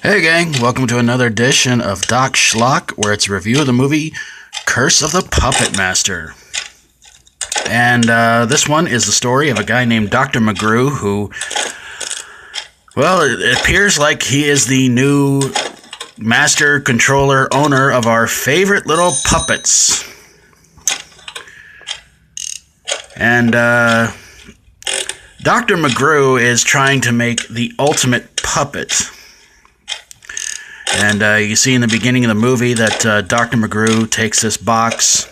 Hey gang, welcome to another edition of Doc Schlock, where it's a review of the movie Curse of the Puppet Master. And this one is the story of a guy named Dr. McGrew who, well, it appears like he is the new master, controller, owner of our favorite little puppets. And Dr. McGrew is trying to make the ultimate puppet. And you see in the beginning of the movie that Dr. McGrew takes this box,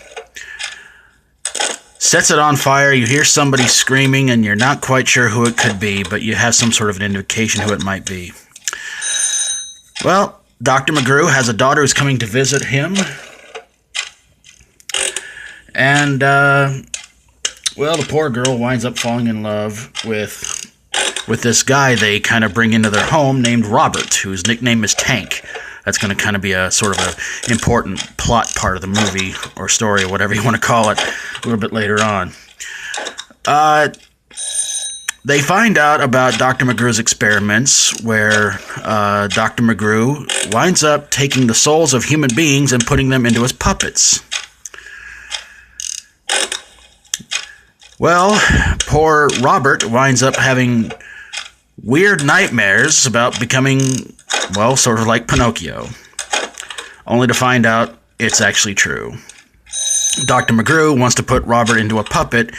sets it on fire, you hear somebody screaming, and you're not quite sure who it could be, but you have some sort of an indication who it might be. Well, Dr. McGrew has a daughter who's coming to visit him. And, well, the poor girl winds up falling in love with this guy they kind of bring into their home named Robert, whose nickname is Tank. That's going to kind of be a sort of a important plot part of the movie, or story, or whatever you want to call it, a little bit later on. They find out about Dr. McGrew's experiments, where Dr. McGrew winds up taking the souls of human beings and putting them into his puppets. Well, poor Robert winds up having weird nightmares about becoming, well, sort of like Pinocchio, only to find out it's actually true. Dr. McGrew wants to put Robert into a puppet,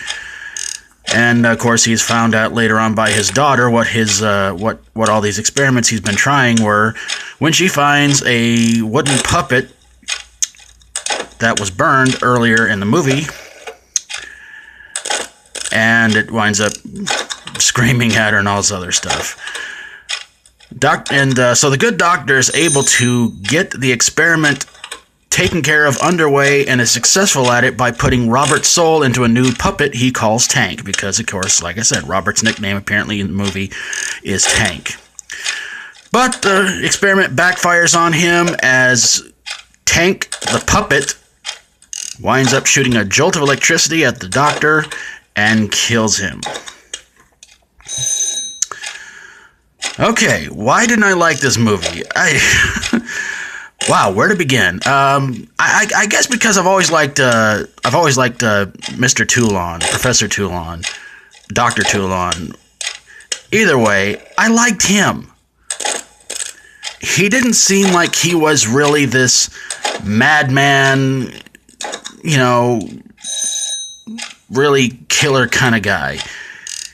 and of course he's found out later on by his daughter what his what all these experiments he's been trying were, when she finds a wooden puppet that was burned earlier in the movie, and it winds up screaming at her and all this other stuff. So the good doctor is able to get the experiment taken care of underway, and is successful at it by putting Robert's soul into a new puppet he calls Tank, because, of course, like I said, Robert's nickname apparently in the movie is Tank. But the experiment backfires on him as Tank, the puppet, winds up shooting a jolt of electricity at the doctor and kills him. Okay, why didn't I like this movie? Wow, where to begin? I guess because I've always liked Mr. Toulon, Professor Toulon, Dr. Toulon. Either way, I liked him. He didn't seem like he was really this madman, you know, really killer kind of guy.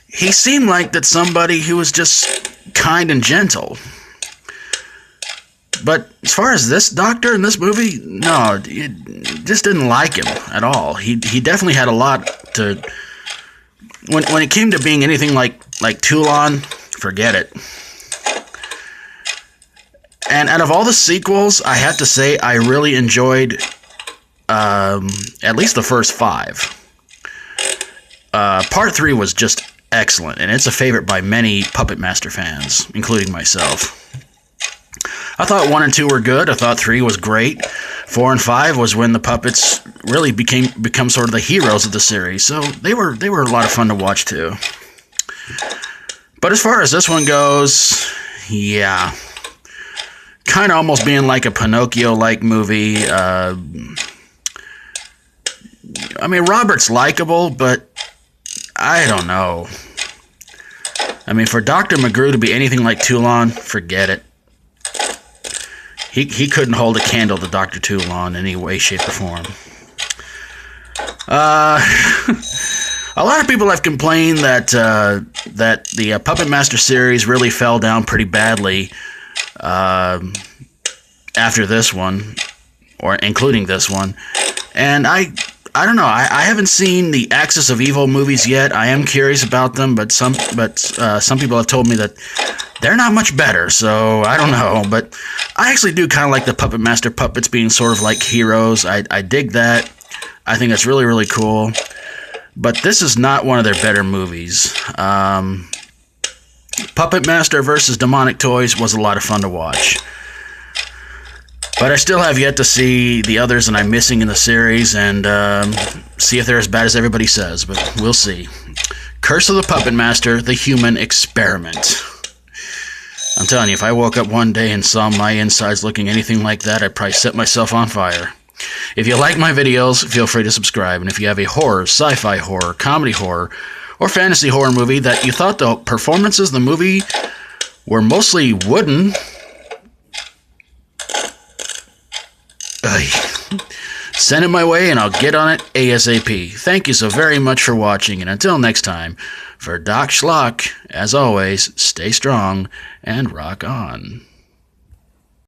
He seemed like that somebody who was just kind and gentle. But as far as this doctor in this movie, no, just didn't like him at all. He definitely had a lot to... When it came to being anything like Toulon, forget it. And out of all the sequels, I have to say I really enjoyed at least the first 5. Part 3 was just excellent, and it's a favorite by many Puppet Master fans, including myself. I thought 1 and 2 were good. I thought 3 was great. 4 and 5 was when the puppets really become sort of the heroes of the series, so they were a lot of fun to watch too. But as far as this one goes, yeah, kind of almost being like a Pinocchio-like movie. I mean, Robert's likable, but I don't know. I mean, for Dr. McGrew to be anything like Toulon, forget it. He couldn't hold a candle to Dr. Toulon in any way, shape, or form. A lot of people have complained that the Puppet Master series really fell down pretty badly after this one, or including this one, and I don't know. I haven't seen the Axis of Evil movies yet. I am curious about them, but some people have told me that they're not much better, so I don't know. But I actually do kind of like the Puppet Master puppets being sort of like heroes. I dig that. I think that's really, really cool. But this is not one of their better movies. Puppet Master versus Demonic Toys was a lot of fun to watch. But I still have yet to see the others that I'm missing in the series, and see if they're as bad as everybody says, but we'll see. Curse of the Puppet Master, The Human Experiment. Until telling you, if I woke up one day and saw my insides looking anything like that, I'd probably set myself on fire. If you like my videos, feel free to subscribe. And if you have a horror, sci-fi horror, comedy horror, or fantasy horror movie that you thought the performances in the movie were mostly wooden, send it my way and I'll get on it ASAP. Thank you so very much for watching, and until next time, for Doc Schlock, as always, stay strong and rock on.